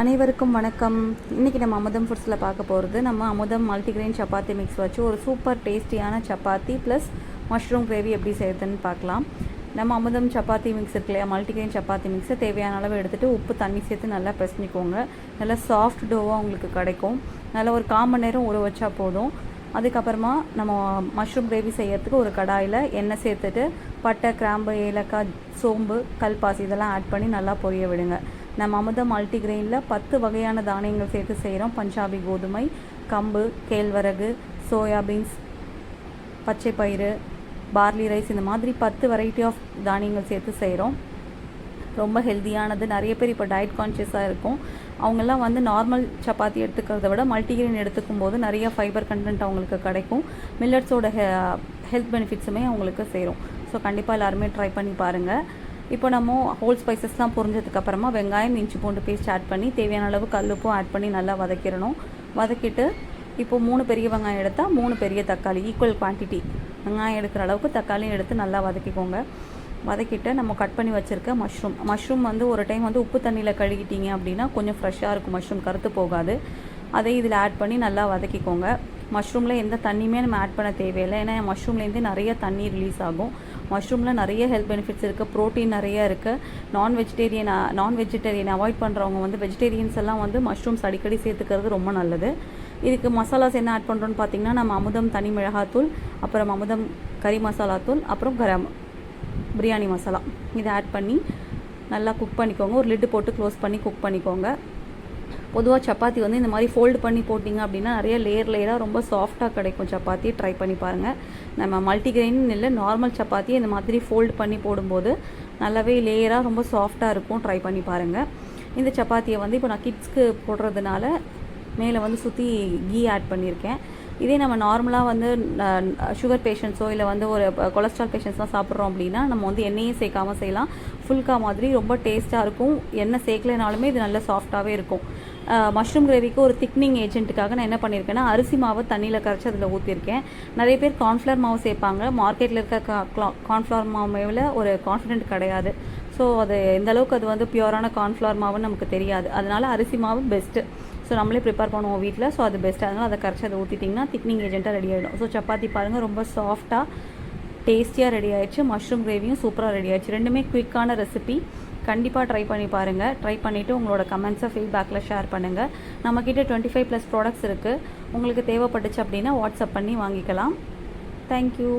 அனைவருக்கும் வணக்கம். இன்றைக்கி நம்ம அமுதம் ஃபுட்ஸில் பார்க்க போகிறது நம்ம அமுதம் மல்டிகிரெயின் சப்பாத்தி மிக்ஸ் வச்சு ஒரு சூப்பர் டேஸ்டியான சப்பாத்தி ப்ளஸ் மஷ்ரூம் கிரேவி எப்படி செய்யுதுன்னு பார்க்கலாம். நம்ம அமுதம் சப்பாத்தி மிக்ஸ் இருக்கு இல்லையா, மல்டிகிரெயின் சப்பாத்தி மிக்ஸை தேவையான அளவு எடுத்துகிட்டு உப்பு தண்ணி சேர்த்து நல்லா பிசைஞ்சிக்கோங்க. நல்லா சாஃப்ட் டோவாக உங்களுக்கு கிடைக்கும். நல்லா ஒரு 1/4 மணி நேரம் ஊற வச்சா போதும். அதுக்கப்புறமா நம்ம மஷ்ரூம் கிரேவி செய்யறதுக்கு ஒரு கடாயில் எண்ணெய் சேர்த்துட்டு பட்டை, கிராம்பு, ஏலக்காய், சோம்பு, கல்பாசி இதெல்லாம் ஆட் பண்ணி நல்லா பொரிய விடுங்க. நம்ம அமுதம் மல்டிகிரெயினில் 10 வகையான தானியங்கள் சேர்த்து செய்கிறோம். பஞ்சாபி கோதுமை, கம்பு, கேழ்வரகு, சோயாபீன்ஸ், பச்சை பயிறு, பார்லி ரைஸ், இந்த மாதிரி 10 வெரைட்டி ஆஃப் தானியங்கள் சேர்த்து செய்கிறோம். ரொம்ப ஹெல்த்தியானது. நிறைய பேர் இப்போ டயட் கான்ஷியஸாக இருக்கும். அவங்கெல்லாம் நார்மல் சப்பாத்தி எடுத்துக்கிறத விட மல்டிகிரெயின் எடுத்துக்கும் போது நிறைய ஃபைபர் கண்டென்ட் அவங்களுக்கு கிடைக்கும். மில்லட்ஸோட ஹெல்த் பெனிஃபிட்ஸுமே அவங்களுக்கு சேரும். ஸோ கண்டிப்பாக எல்லாருமே ட்ரை பண்ணி பாருங்கள். இப்போ நம்ம ஹோல் ஸ்பைசஸ்லாம் புரிஞ்சதுக்கப்புறமா வெங்காயம், இஞ்சி பூண்டு பேஸ்ட் ஆட் பண்ணி தேவையான அளவு கல்லுப்பும் ஆட் பண்ணி நல்லா வதக்கிடணும். வதக்கிட்டு இப்போது 3 பெரிய வெங்காயம் எடுத்தால் 3 பெரிய தக்காளி, ஈக்குவல் குவான்டிட்டி வெங்காயம் எடுக்கிற அளவுக்கு தக்காளியும் எடுத்து நல்லா வதக்கிக்கோங்க. வதக்கிட்டு நம்ம கட் பண்ணி வச்சுருக்க மஷ்ரூம் ஒரு டைம் உப்பு தண்ணியில் கழுகிட்டீங்க அப்படின்னா கொஞ்சம் ஃப்ரெஷ்ஷாக இருக்கும். மஷ்ரூம் கருத்து போகாது. அதை இதில் ஆட் பண்ணி நல்லா வதக்கிக்கோங்க. மஷ்ரூமில் எந்த தண்ணியுமே நம்ம ஆட் பண்ண தேவையில்லை. ஏன்னா மஷ்ரூம்லேருந்து நிறைய தண்ணி ரிலீஸ் ஆகும். மஷ்ரூமில் நிறைய ஹெல்த் பெனிஃபிட்ஸ் இருக்குது. ப்ரோட்டீன் நிறைய இருக்குது. நான் வெஜிடேரியன் அவாய்ட் பண்ணுறவங்க வெஜிடேரியன்ஸ் எல்லாம் மஷ்ரூம்ஸ் அடிக்கடி சேர்த்துக்கிறது ரொம்ப நல்லது. இதுக்கு மசாலாஸ் என்ன ஆட் பண்ணுறோன்னு பார்த்தீங்கன்னா, நம்ம அமுதம் தனி மிளகாத்தூள், அப்புறம் அமுதம் கறி மசாலாத்தூள், அப்புறம் பிரியாணி மசாலா இதை ஆட் பண்ணி நல்லா குக் பண்ணிக்கோங்க. ஒரு லிட்டு போட்டு க்ளோஸ் பண்ணி குக் பண்ணிக்கோங்க. பொதுவாக சப்பாத்தி இந்த மாதிரி ஃபோல்டு பண்ணி போட்டிங்க அப்படின்னா நிறைய லேயராக ரொம்ப சாஃப்டாக கிடைக்கும். சப்பாத்தி ட்ரை பண்ணி பாருங்கள். நம்ம மல்டிகிரெயின் இல்லை, நார்மல் சப்பாத்தி இந்த மாதிரி ஃபோல்டு பண்ணி போடும்போது நல்லாவே லேயராக ரொம்ப சாஃப்டாக இருக்கும். ட்ரை பண்ணி பாருங்கள். இந்த சப்பாத்தியை இப்போ நான் கிட்ஸ்க்கு போடுறதுனால மேலே சுற்றி கீ ஆட் பண்ணியிருக்கேன். இதே நம்ம நார்மலாக சுகர் பேஷண்ட்ஸோ இல்லை ஒரு கொலஸ்ட்ரால் பேஷண்ட்ஸ்லாம் சாப்பிட்றோம் அப்படின்னா நம்ம எண்ணெயே சேர்க்காமல் செய்யலாம். ஃபுல்கா மாதிரி ரொம்ப டேஸ்ட்டாக இருக்கும். எண்ணெய் சேர்க்கலைனாலுமே இது நல்ல சாஃப்டாகவே இருக்கும். மஷ்ரூம் கிரேவிக்கு ஒரு திக்னிங் ஏஜென்ட்டுக்காக நான் என்ன பண்ணியிருக்கேன்னா, அரிசி மாவு தண்ணியில் கரைச்சி அதில் ஊற்றிருக்கேன். நிறைய பேர் கார்ன்ஃப்ளவர் மாவு சேர்ப்பாங்க. மார்க்கெட்டில் இருக்க கார்ன்ஃப்ளவர் மாவில் ஒரு கான்ஃபிடென்ட் கிடையாது. ஸோ அது எந்தளவுக்கு அது பியூரான கார்ன்ஃப்ளவர் மாவுன்னு நமக்கு தெரியாது. அதனால் அரிசி மாவு பெஸ்ட்டு. ஸோ நம்மளே ப்ரிப்பேர் பண்ணுவோம் வீட்டில். ஸோ அது பெஸ்ட். அதனால் அதை கரைச்சி அதை ஊற்றிட்டிங்கன்னா திக்னிங் ஏஜென்ட்டாக ரெடி ஆகிடும். ஸோ சப்பாத்தி பாருங்கள், ரொம்ப சாஃப்டாக டேஸ்டியாக ரெடி ஆகிடுச்சு. மஷ்ரூம் கிரேவியும் சூப்பராக ரெடி ஆகிடுச்சு. ரெண்டுமே குயிக்கான ரெசிபி. கண்டிப்பாக ட்ரை பண்ணி பாருங்கள். ட்ரை பண்ணிவிட்டு உங்களோட கமெண்ட்ஸை ஃபீட்பேக்கில் ஷேர் பண்ணுங்கள். நம்மக்கிட்ட 25+ ப்ராடக்ட்ஸ் இருக்குது. உங்களுக்கு தேவைப்பட்டுச்சு அப்படின்னா வாட்ஸ்அப் பண்ணி வாங்கிக்கலாம். தேங்க்யூ.